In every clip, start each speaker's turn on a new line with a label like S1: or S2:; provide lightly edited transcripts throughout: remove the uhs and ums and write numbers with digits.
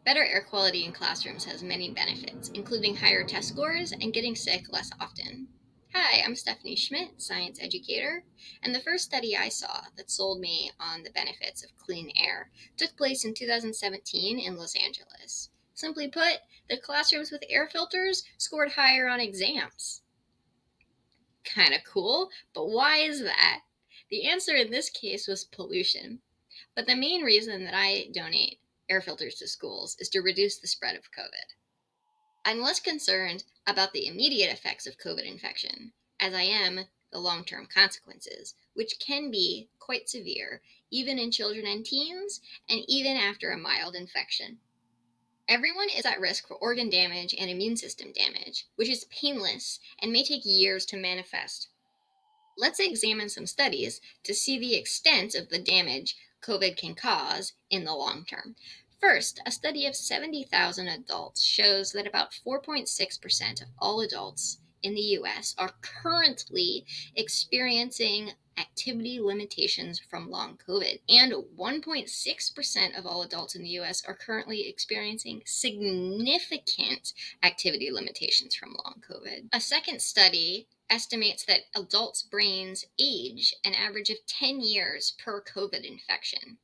S1: Better air quality in classrooms has many benefits, including higher test scores and getting sick less often. Hi, I'm Stephanie Schmidt, science educator, and the first study I saw that sold me on the benefits of clean air took place in 2017 in Los Angeles. Simply put, the classrooms with air filters scored higher on exams. Kinda cool, but why is that? The answer in this case was pollution. But the main reason that I donate air filters to schools is to reduce the spread of COVID. I'm less concerned about the immediate effects of COVID infection, as I am the long term consequences, which can be quite severe, even in children and teens, and even after a mild infection. Everyone is at risk for organ damage and immune system damage, which is painless and may take years to manifest. Let's examine some studies to see the extent of the damage COVID can cause in the long term. First, a study of 70,000 adults shows that about 4.6% of all adults in the US are currently experiencing activity limitations from long COVID, and 1.6% of all adults in the US are currently experiencing significant activity limitations from long COVID. A second study estimates that adults' brains age an average of 10 years per COVID infection,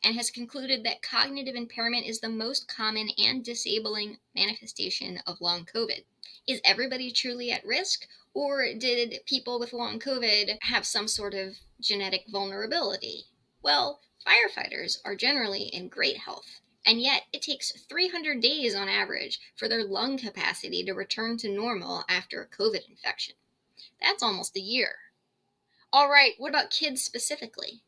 S1: and has concluded that cognitive impairment is the most common and disabling manifestation of long COVID. Is everybody truly at risk, or did people with long COVID have some sort of genetic vulnerability? Well, firefighters are generally in great health, and yet it takes 300 days on average for their lung capacity to return to normal after a COVID infection. That's almost a year. All right, what about kids specifically?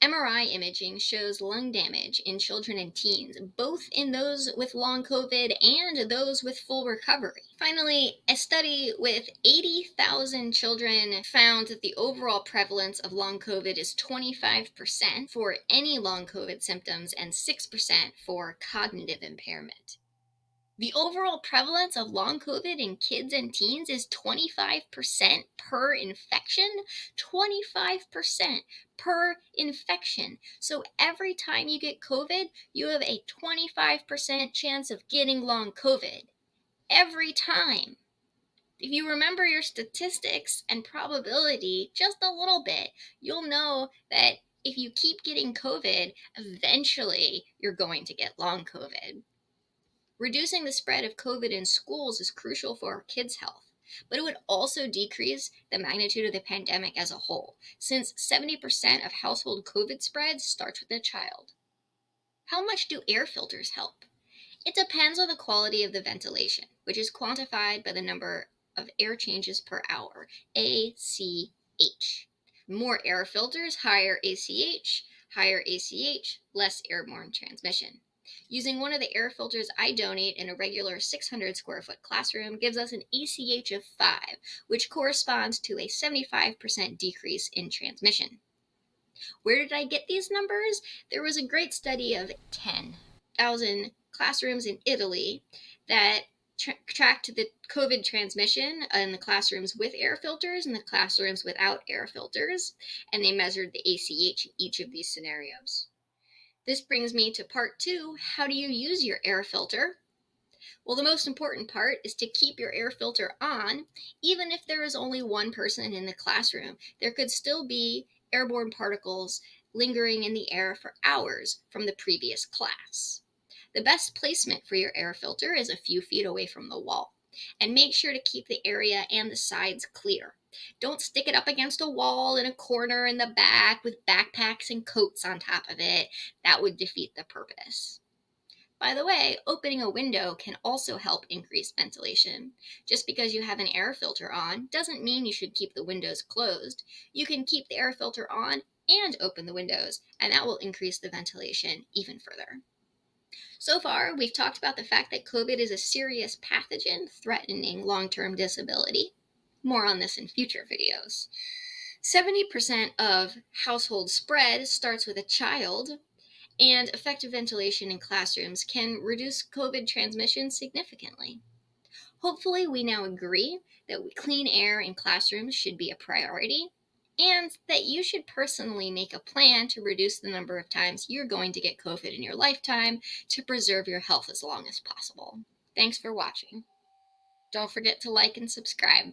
S1: MRI imaging shows lung damage in children and teens, both in those with long COVID and those with full recovery. Finally, a study with 80,000 children found that the overall prevalence of long COVID is 25% for any long COVID symptoms and 6% for cognitive impairment. The overall prevalence of long COVID in kids and teens is 25% per infection. 25% per infection. So every time you get COVID, you have a 25% chance of getting long COVID. Every time. If you remember your statistics and probability just a little bit, you'll know that if you keep getting COVID, eventually you're going to get long COVID. Reducing the spread of COVID in schools is crucial for our kids' health, but it would also decrease the magnitude of the pandemic as a whole, since 70% of household COVID spread starts with a child. How much do air filters help? It depends on the quality of the ventilation, which is quantified by the number of air changes per hour, ACH. More air filters, higher ACH, less airborne transmission. Using one of the air filters I donate in a regular 600 square foot classroom gives us an ACH of 5, which corresponds to a 75% decrease in transmission. Where did I get these numbers? There was a great study of 10,000 classrooms in Italy that tracked the COVID transmission in the classrooms with air filters and the classrooms without air filters, and they measured the ACH in each of these scenarios. This brings me to part 2. How do you use your air filter? Well, the most important part is to keep your air filter on. Even if there is only one person in the classroom, there could still be airborne particles lingering in the air for hours from the previous class. The best placement for your air filter is a few feet away from the wall. And make sure to keep the area and the sides clear. Don't stick it up against a wall in a corner in the back with backpacks and coats on top of it. That would defeat the purpose. By the way, opening a window can also help increase ventilation. Just because you have an air filter on doesn't mean you should keep the windows closed. You can keep the air filter on and open the windows, and that will increase the ventilation even further. So far, we've talked about the fact that COVID is a serious pathogen threatening long-term disability. More on this in future videos. 70% of household spread starts with a child, and effective ventilation in classrooms can reduce COVID transmission significantly. Hopefully, we now agree that clean air in classrooms should be a priority. and that you should personally make a plan to reduce the number of times you're going to get COVID in your lifetime to preserve your health as long as possible. Thanks for watching. Don't forget to like and subscribe.